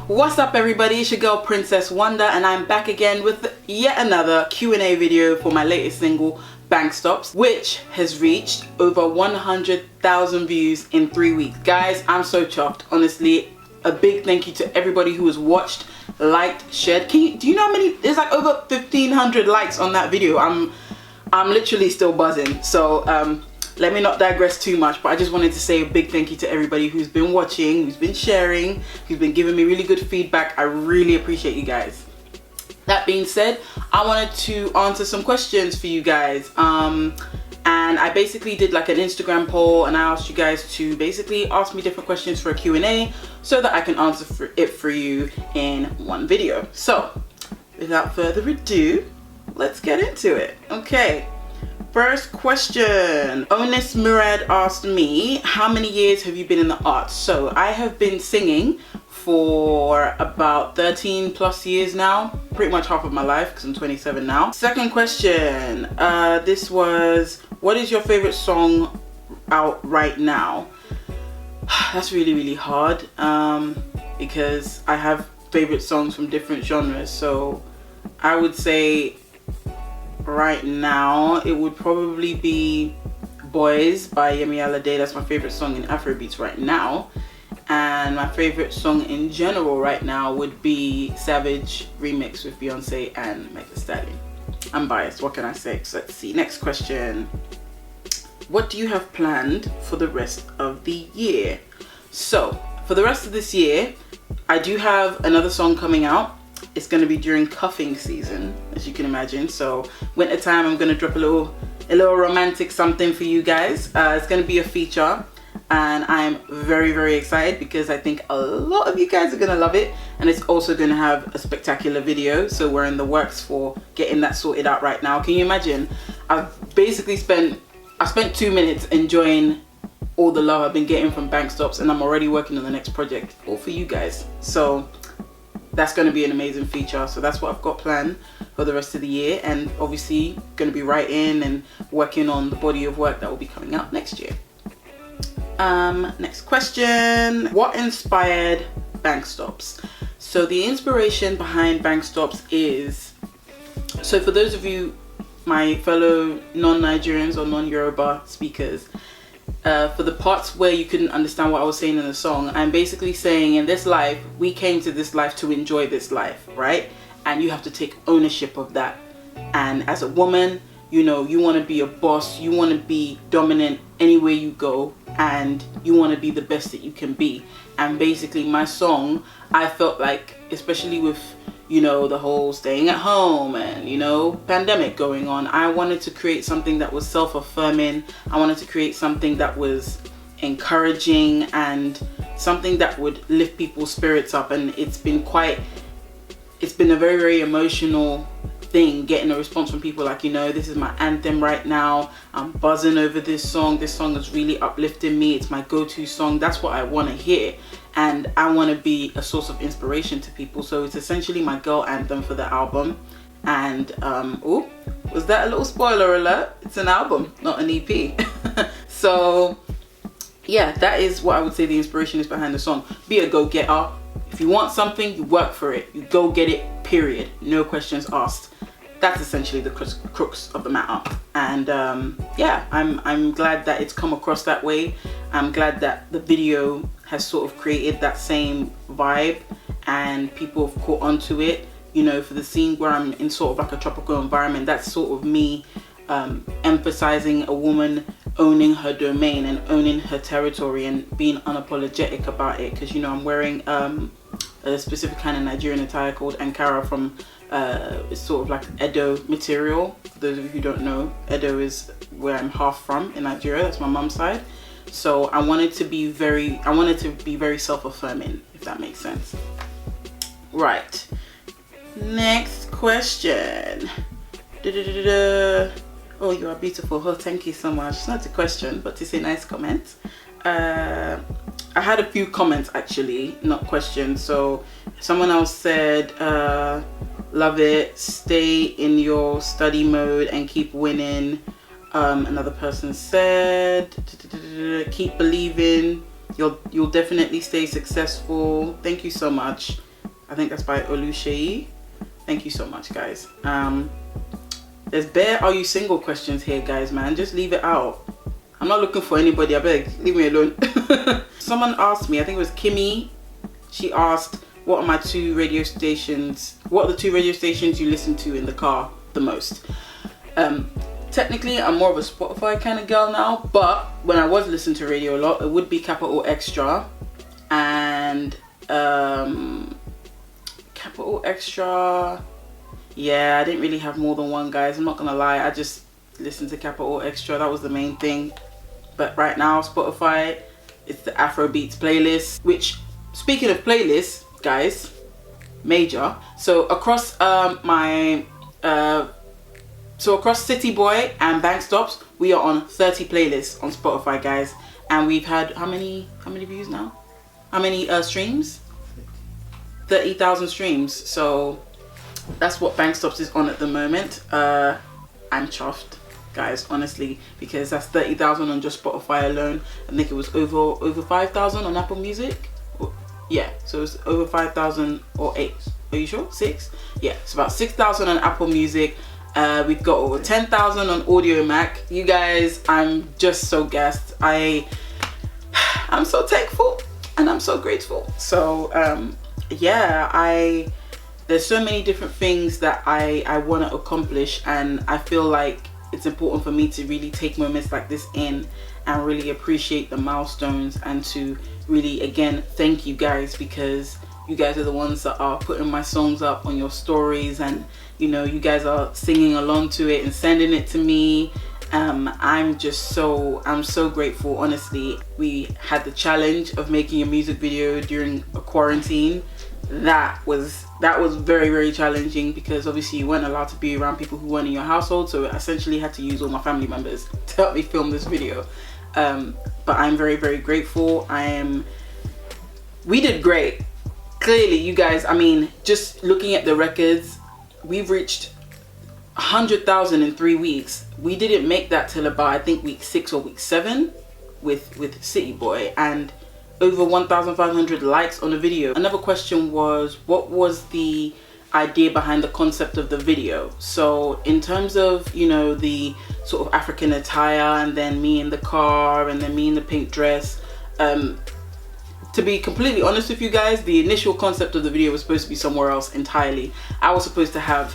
What's up everybody, it's your girl Princess Wonda and I'm back again with yet another Q&A video for my latest single, Bank Stops, which has reached over 100,000 views in 3 weeks. Guys, I'm so chuffed. Honestly, a big thank you to everybody who has watched, liked, shared. Do you know how many? There's like over 1,500 likes on that video. I'm literally still buzzing. So let me not digress too much, but I just wanted to say a big thank you to everybody who's been watching, who's been sharing, who's been giving me really good feedback. I really appreciate you guys. That being said, I wanted to answer some questions for you guys. And I basically did like an Instagram poll and I asked you guys to basically ask me different questions for a Q&A so that I can answer it for you in one video. So without further ado, let's get into it. Okay. First question. Onis Murad asked me, how many years have you been in the arts? So I have been singing for about 13 plus years now, pretty much half of my life because I'm 27 now. Second question, this was, what is your favorite song out right now? That's really hard because I have favorite songs from different genres. So I would say right now it would probably be Boys by Yemi Alade. That's my favorite song in Afrobeats right now. And my favorite song in general right now would be Savage remix with Beyonce and Megan Thee Stallion. I'm biased, what can I say? So let's see, next question. What do you have planned for the rest of the year? So for the rest of this year, I do have another song coming out. It's going to be during cuffing season, as you can imagine. So winter time, I'm going to drop a little romantic something for you guys. It's going to be a feature and I'm very excited because I think a lot of you guys are going to love it, and it's also going to have a spectacular video. So we're in the works for getting that sorted out right now. Can you imagine? I spent 2 minutes enjoying all the love I've been getting from Bank Stops, and I'm already working on the next project all for you guys. So that's going to be an amazing feature. So that's what I've got planned for the rest of the year, and obviously going to be writing and working on the body of work that will be coming out next year. Next question. What inspired Bank Stops? So the inspiration behind Bank Stops is, so for those of you, my fellow non-Nigerians or non-Yoruba speakers, for the parts where you couldn't understand what I was saying in the song, I'm basically saying in this life, we came to this life to enjoy this life, right? And you have to take ownership of that. And as a woman, you know, you want to be a boss, you want to be dominant anywhere you go, and you want to be the best that you can be. And basically my song, I felt like, especially with, you know, the whole staying at home and, you know, pandemic going on, I wanted to create something that was self-affirming. I wanted to create something that was encouraging and something that would lift people's spirits up. And it's been a very emotional thing, getting a response from people like, you know, this is my anthem right now, I'm buzzing over this song is really uplifting me, it's my go-to song. That's what I want to hear, and I want to be a source of inspiration to people. So it's essentially my girl anthem for the album. And oh, was that a little spoiler alert? It's an album, not an EP. So yeah, that is what I would say the inspiration is behind the song. Be a go-getter. If you want something, you work for it, you go get it, period, no questions asked. That's essentially the crux of the matter. And yeah, I'm glad that it's come across that way. I'm glad that the video has sort of created that same vibe and people have caught onto it. You know, for the scene where I'm in sort of like a tropical environment, that's sort of me emphasizing a woman owning her domain and owning her territory and being unapologetic about it. Because, you know, I'm wearing a specific kind of Nigerian attire called Ankara from it's sort of like Edo material. For those of you who don't know, Edo is where I'm half from in Nigeria. That's my mum's side. So I wanted to be very self-affirming, if that makes sense. Right. Next question. Oh, you are beautiful. Oh, thank you so much. It's not a question, but it's a nice comment. I had a few comments actually, not questions. So someone else said, love it, stay in your study mode and keep winning. Another person said, keep believing, you'll definitely stay successful. Thank you so much. I think that's by Oluseyi. Thank you so much, guys. There's bare are you single questions here, guys, man. Just leave it out. I'm not looking for anybody, I beg. Leave me alone. Someone asked me, I think it was Kimmy. She asked, what are the two radio stations you listen to in the car the most? Technically, I'm more of a Spotify kind of girl now, but when I was listening to radio a lot, it would be Capital Extra. And Capital Extra, yeah, I didn't really have more than one, guys. I'm not gonna lie, I just listened to Capital Extra. That was the main thing. But right now, Spotify, it's the Afrobeats playlist, which, speaking of playlists, guys, major. So across across City Boy and Bank Stops, we are on 30 playlists on Spotify, guys. And we've had how many views now? How many streams? 30,000 streams. So that's what Bank Stops is on at the moment. I'm chuffed, guys, honestly, because that's 30,000 on just Spotify alone. I think it was over 5,000 on Apple Music. Yeah, so it's over 5,000 or 8. Are you sure? 6? Yeah, it's about 6,000 on Apple Music. We've got over 10,000 on Audio Mac. You guys, I'm just so gassed. I'm so thankful and I'm so grateful. So yeah, there's so many different things that I want to accomplish, and I feel like it's important for me to really take moments like this in and really appreciate the milestones, and to really, again, thank you guys, because you guys are the ones that are putting my songs up on your stories, and you know, you guys are singing along to it and sending it to me. I'm so grateful, honestly. We had the challenge of making a music video during a quarantine. That was very, very challenging, because obviously you weren't allowed to be around people who weren't in your household, so I essentially had to use all my family members to help me film this video. But I'm very, very grateful. We did great. Clearly, you guys, I mean, just looking at the records, we've reached 100,000 in 3 weeks. We didn't make that till about, I think, week 6 or week 7 with City Boy, and over 1,500 likes on the video. Another question was, what was the idea behind the concept of the video? So in terms of, you know, the sort of African attire, and then me in the car, and then me in the pink dress, to be completely honest with you guys, the initial concept of the video was supposed to be somewhere else entirely. I was supposed to have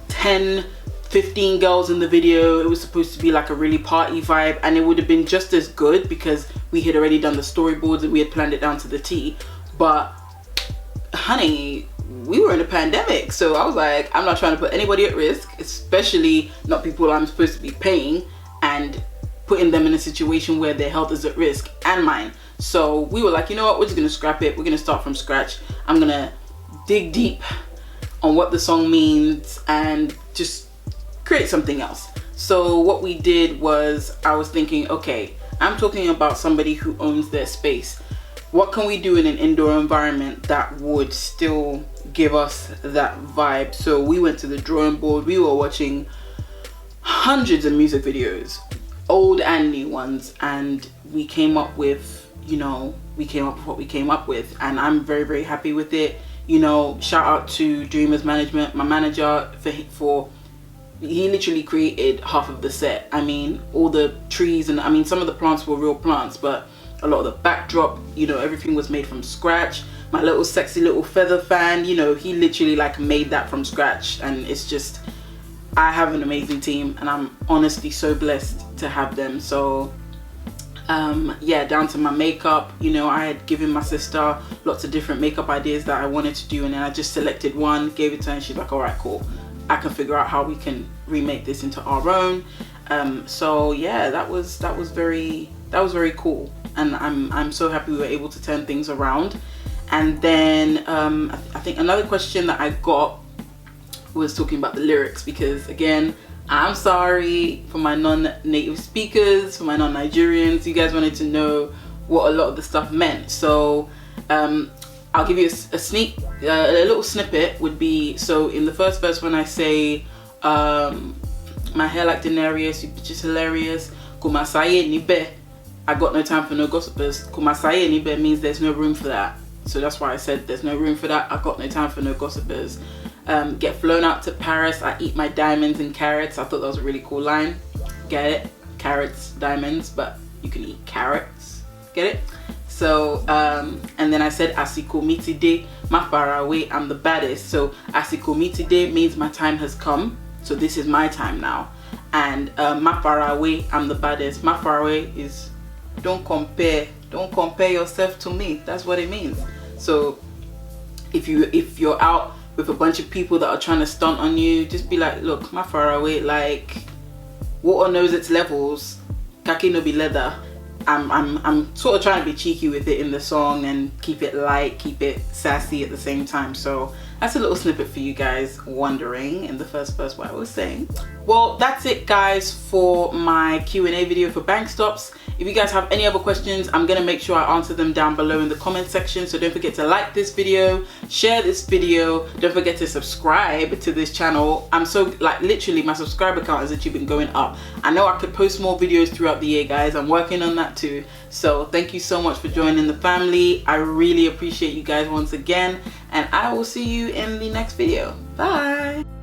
10, 15 girls in the video. It was supposed to be like a really party vibe, and it would have been just as good because we had already done the storyboards and we had planned it down to the T. But honey, we were in a pandemic, so I was like, I'm not trying to put anybody at risk, especially not people I'm supposed to be paying, and putting them in a situation where their health is at risk, and mine. So we were like, you know what, we're just gonna scrap it. We're gonna start from scratch. I'm gonna dig deep on what the song means and just create something else. So what we did was, I was thinking, okay, I'm talking about somebody who owns their space. What can we do in an indoor environment that would still give us that vibe? So we went to the drawing board. We were watching hundreds of music videos, old and new ones, and we came up with, you know, what we came up with, and I'm very, very happy with it. You know, shout out to Dreamers Management, my manager, for he literally created half of the set. I mean, all the trees, and I mean, some of the plants were real plants, but a lot of the backdrop, you know, everything was made from scratch. My little sexy little feather fan, you know, he literally like made that from scratch, and it's just, I have an amazing team, and I'm honestly so blessed to have them. So yeah, down to my makeup, you know, I had given my sister lots of different makeup ideas that I wanted to do, and then I just selected one, gave it to her, and she's like, all right, cool, I can figure out how we can remake this into our own. So yeah, that was very cool, and I'm so happy we were able to turn things around. And then I think another question that I got was talking about the lyrics, because again, I'm sorry for my non-native speakers, for my non-Nigerians. You guys wanted to know what a lot of the stuff meant. So I'll give you a little snippet would be, so in the first verse when I say, my hair like Daenerys, you bitches hilarious, Kumasaye nibe, I got no time for no gossipers. Kumasaye nibe means there's no room for that. So that's why I said there's no room for that. I got no time for no gossipers. Get flown out to Paris. I eat my diamonds and carrots. I thought that was a really cool line. Get it? Carrots, diamonds, but you can eat carrots. Get it? So, and then I said, Asiko mi today, my far away, I'm the baddest. So, Asiko mi today means my time has come. So, this is my time now. And my far away, I'm the baddest. My far away is don't compare yourself to me. That's what it means. So, if you're out with a bunch of people that are trying to stunt on you, just be like, look, my far away, like, water knows its levels. Kaki no be leather. I'm sort of trying to be cheeky with it in the song and keep it light, keep it sassy at the same time. So that's a little snippet for you guys wondering in the first verse what I was saying. Well, that's it guys for my Q&A video for bank stops. If you guys have any other questions, I'm gonna make sure I answer them down below in the comment section. So don't forget to like this video, share this video, don't forget to subscribe to this channel. I'm so, like, literally my subscriber count has actually been going up. I know I could post more videos throughout the year guys. I'm working on that too. So thank you so much for joining the family. I really appreciate you guys once again, and I will see you in the next video. Bye.